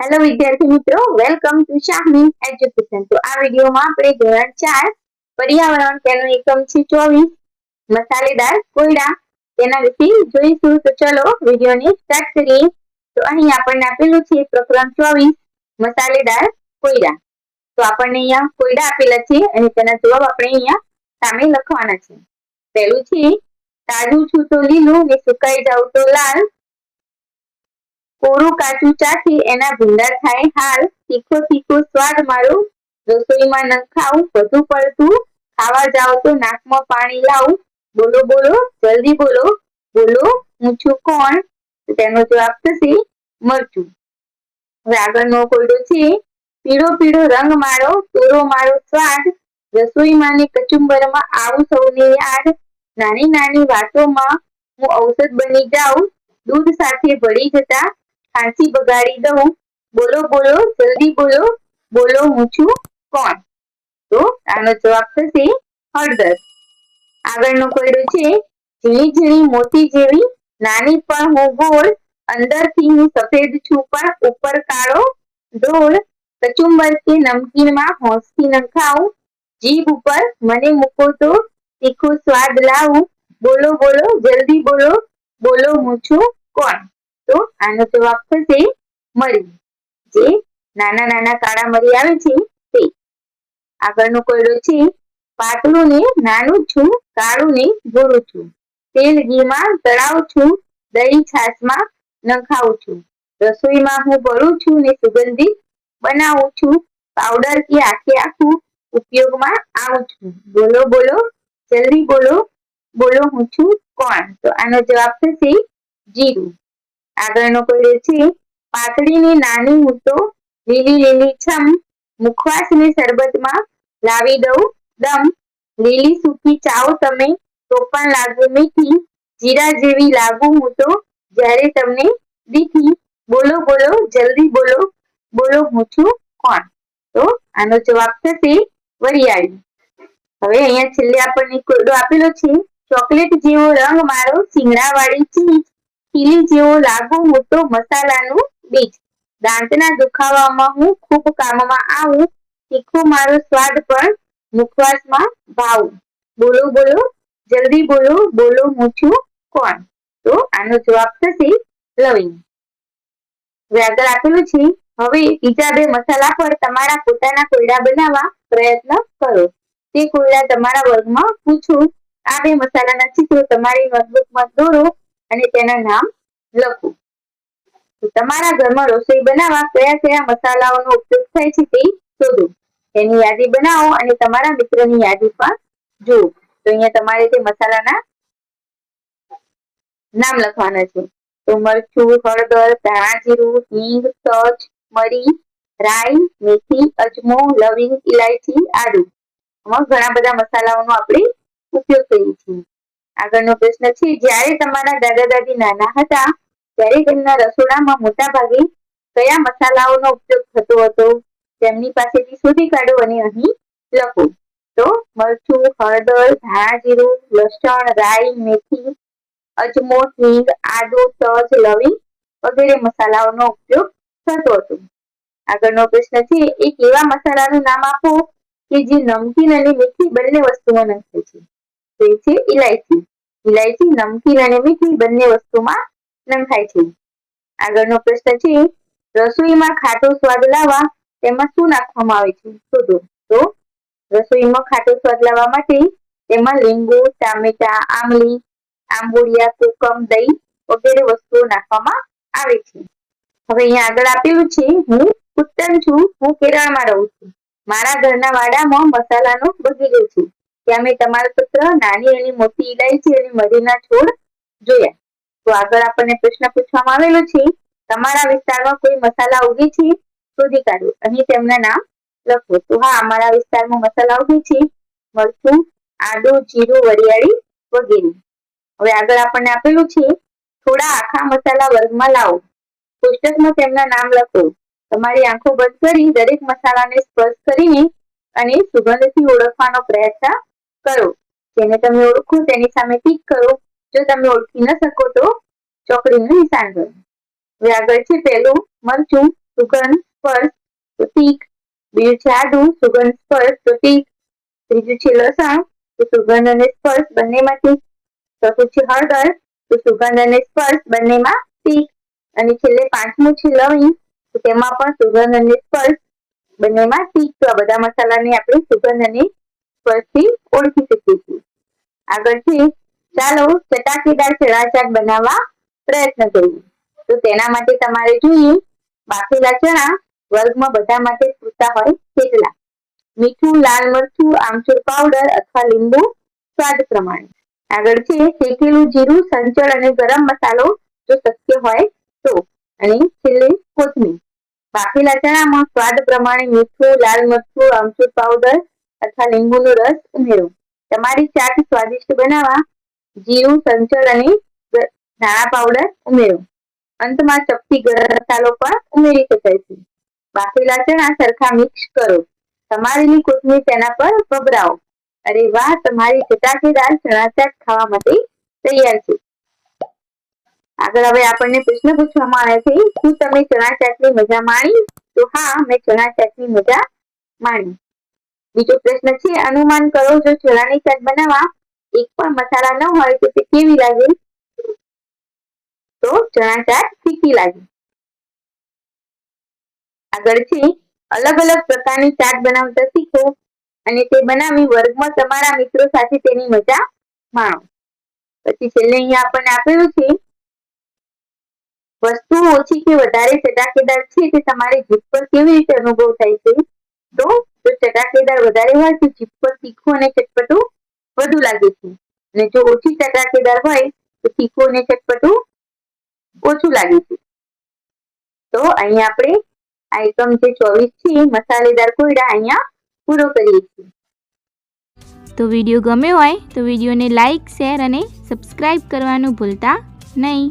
Hello વિદ્યાર્થી મિત્રો, welcome to શાહની એજ્યુકેશન। તો આ વિડીયોમાં આપણે ધોરણ 4 પર્યાવરણ તેનો એકમ છે 24 મસાલેદાર કોયડા તેના વિશે જોઈશું। તો ચલો વિડીયોને સ્ટાર્ટ કરીએ। તો અહીં આપણને આપેલું છે પ્રકરણ 24 મસાલેદાર કોયડા। તો આપણને અહીંયા કોયડા આપેલા છે અને તેના જવાબ આપણે અહીંયા સામે લખવાના છે। પહેલું છે તાજું છું તો લીલું ને સુકાઈ જાવ તો લાલ, કોરું કાચું ચાખી એના ભૂંડા થાય હાલ, તીખો તીખો સ્વાદ મારો રસોઈમાં ન ખાવું, વધુ પડતું ખાવા જાવ તો નાકમાં પાણી લાવું, બોલો બોલો જલ્દી બોલો, બોલો હું છું કોણ? તેનો જવાબ થશે મરચું। હવે આગળનો કોયડો છે પીળો પીળો રંગ મારો, તોરો મારો સ્વાદ, રસોઈમાં ને કચુંબરમાં આવું સૌને યાદ, નાની નાની વાતોમાં હું ઔષધ બની જાઉં, દૂધ સાથે ભળી જતા ખાંસી બગાડી દઉં, બોલો બોલો જલ્દી બોલો, બોલો હું છું કોણ? તો આનો જવાબ થશે હળદર। આગળનો કોયડો છે ઝીણી ઝીણી મોતી જેવી, નાની પણ હું ગોળ, અંદરથી હું સફેદ છું પણ ઉપર કાળો ઢોળ, કચુંબર કે નમકીનમાં હોંશથી ન ખાઉં, જીભ ઉપર મને મૂકો તો તીખો સ્વાદ લાવું, બોલો બોલો જલ્દી બોલો, બોલો હું છું કોણ? તો આનો જવાબ થશે મરી, જે નાના નાના કાળા મરી આવે છે તે। આગળનો કોયડો છે પાતળું ને નાનું છું, કાળું ને ગોરું છું, તેલ ઘીમાં તળાવ છું, દહીં છાશમાં ન ખાઉં છું, રસોઈમાં હું ભરું છું ને સુગંધિત બનાવું છું, પાવડર કે આખે આખું ઉપયોગમાં આવું છું, બોલો બોલો જલ્દી બોલો, બોલો હું છું કોણ? તો આનો જવાબ થશે જીરું। આગળનો કોયડો છે પાતળી ને નાની હું તો લીલી લીલી છમ, મુખવાસ ને શરબતમાં લાવી દઉં દમ, લીલી સૂકી ચાવ તમે તો પણ લાગે મીઠી, જીરા જેવી લાગુ હું તો જ્યારે તમને દીઠી, બોલો બોલો જલ્દી બોલો, બોલો હું છું કોણ? તો આનો જવાબ થશે વરિયાળી। હવે અહીંયા છેલ્લે આપણને કોયડો આપેલો છે ચોકલેટ જેવો રંગ મારો, શીંગડાવાળી ચીજ, ખીલી જેવો લાગુ હું તો મસાલાનું બીજ, દાંતના દુખાવામાં હું ખૂબ કામમાં આવું, તીખો મારો સ્વાદ પણ મુખવાસમાં ભાવું, બોલો બોલો જલ્દી બોલો, બોલો હું છું કોણ? તો આનો જવાબ થશે લવિંગ। હવે આગળ આપેલું છે હવે બીજા બે મસાલા પર તમારા પોતાના કોયડા બનાવવા પ્રયત્ન કરો, તે કોયડા તમારા વર્ગમાં પૂછો, આ બે મસાલાના ચિત્રો તમારી નોટબુકમાં દોરો અને તેના નામ લખો। તમારા ઘરમાં રસોઈ બનાવવા કયા કયા મસાલાઓનો ઉપયોગ થાય છે તે શોધો, તેની યાદી બનાવો અને તમારા મિત્રની યાદી પણ જુઓ। તો અહીંયા તમારે તે મસાલાના નામ લખવાના છે। તો મરચું, હળદર, ધાણા જીરું, હિંગ, તજ, મરી, રાઈ, મેથી, અજમો, લવિંગ, ઇલાયચી, આદુ, આમાં ઘણા બધા મસાલાઓનો આપણે ઉપયોગ કરીએ છીએ। આગળનો પ્રશ્ન છે જ્યારે તમારા દાદા દાદી નાના હતા ત્યારે તેમના રસોડામાં મોટા ભાગે કયા મસાલાઓનો ઉપયોગ થતો હતો? તેમની પાસેથી શોધી કાઢો અને અહીં લખો। તો મરચું, હળદર, ધાણા જીરું, લસણ, રાઈ, મેથી, અજમો, હિંગ, આદુ, તજ, લવિંગ વગેરે મસાલાઓનો ઉપયોગ થતો હતો। આગળનો પ્રશ્ન છે એક એવા મસાલાનું નામ આપો કે જે નમકીન અને મીઠી બંને વસ્તુમાં નખાય છે? તો એ છે ઇલાયચી। ઇલાયચી નમકીન અને મીઠી બંને વસ્તુમાં નખાય છે। આગળનો પ્રશ્ન છે રસોઈમાં ખાટો સ્વાદ લાવવા તેમાં શું નાખવામાં આવે છે? શોધો। તો રસોઈમાં ખાટો સ્વાદ લાવવા માટે તેમાં લીંબુ, ટામેટા, આમલી, આંબોડિયા, કોકમ, દહીં વગેરે વસ્તુઓ નાખવામાં આવે છે। હવે અહીંયા આગળ આપેલું છે હું ઉત્તમ છું, હું કેરળમાં રહું છું, મારા ઘરના વાડામાં મસાલાનો બગીચો છે, ત્યાં મેં તમાલપત્ર, નાની અને મોટી ઇલાયચી અને મરીના છોડ જોયા। તો આગળ આપણને પ્રશ્ન પૂછવામાં આવેલો છે તમારા વિસ્તારમાં કોઈ મસાલા ઉગે છે? શોધી કાઢો, અહીં તેમના નામ લખો। તો હા, અમારા વિસ્તારમાં મસાલા ઉગે છે મરચું, આદુ, જીરું, વરિયાળી વગેરે। હવે આગળ આપણને આપેલું છે થોડા આખા મસાલા વર્ગમાં લાવો, કોષ્ટકમાં તેમના નામ લખો, તમારી આંખો બંધ કરી દરેક મસાલાને સ્પર્શ કરીને અને સુગંધથી ઓળખવાનો પ્રયત્ન કરો, જેને તમે ઓળખો તેની સામે ટીક કરો, જો તમે ઓળખી ન શકો તો ચોકડીનું નિશાન કરો। હવે આગળ છે પહેલું મરચું, સુગંધ સ્પર્શ તો તીખ, બીજું છે આદુ સુગંધ સ્પર્શ તો તીખ, ત્રીજું છે લસણ તો સુગંધ અને સ્પર્શ બંનેમાં તીખ, ચોથું છે હળદર તો સુગંધ અને સ્પર્શ બંનેમાં તીખ, અને છેલ્લે પાંચમું છે લવિંગ તો તેમાં પણ સુગંધ અને સ્પર્શ બંનેમાં તીખ. તો આ બધા મસાલાને આપણે સુગંધ અને સ્પર્શથી ઓળખી શકીએ છીએ. આગળ છે ચાલો ચટાકેદાર ચણા ચાટ બનાવવા પ્રયત્ન કરીએ. તો તેના માટે તમારે જોઈએ બાફેલા ચણા વર્ગમાં બધા માટે પૂરતા હોય તેટલા, મીઠું, લાલ મરચું, આમચૂર પાવડર અથવા લીંબુ સ્વાદ પ્રમાણે. આગળ છે શેકેલું જીરું, સંચળ અને ગરમ મસાલો જો શક્ય હોય તો, અને છેલ્લે કોથમીર. બાફેલા ચણામાં સ્વાદ પ્રમાણે મીઠું, લાલ મરચું, આમચૂર પાવડર અથવા લીંબુનો રસ ઉમેરો. તમારી ચાટ સ્વાદિષ્ટ બનાવવા જીરું, સંચળ અને ધાણા પાવડર ઉમેરો. અંતમાં ચપટી ગરમ મસાલો પણ ઉમેરી શકાય છે. બાફેલા ચણા સરખા મિક્સ કરો, સમારેલી કોથમીર તેના પર ભભરાવો. અરે વાહ, તમારી ચટાકેદાર ચણા ચાટ ખાવા માટે તૈયાર છે. આગળ હવે આપણને પ્રશ્ન પૂછવામાં આવે છે, શું તમે ચણા ચાટની મજા માણી? તો હા, મેં ચણા ચાટની મજા માણી. બીજો પ્રશ્ન છે, અનુમાન કરો જો ચણાની ચાટ બનાવવા એક પણ મસાલા ન હોય તો તે કેવી લાગે? તો ચણા ચાટ ફીકી લાગે. આગળ છે અલગ અલગ પ્રકારની ચાટ બનાવતા શીખો અને તે બનાવી વર્ગમાં તમારા મિત્રો સાથે તેની મજા માણો. પછી છેલ્લે અહીંયા આપણને આપેલું છે વસ્તુ ઓછી કે વધારે ચટાકેદાર છે તે તમારી જીભ પર કેવી રીતે અનુભવ થાય છે? તો ચટાકેદાર વધારે હોય તો જીભ પર તીખું અને ચટપટું વધુ લાગે છે, અને જો ઓછી ચટાકેદાર હોય તો તીખું અને ચટપટું ઓછું લાગે છે. તો અહીંયા આપણે આઈટમ જે 24 છે મસાલેદાર કોયડા અહીંયા પૂરો કરીએ છીએ. તો વિડીયો ગમ્યો હોય તો વિડીયોને લાઈક, શેર અને સબસ્ક્રાઈબ કરવાનું ભૂલતા નહીં.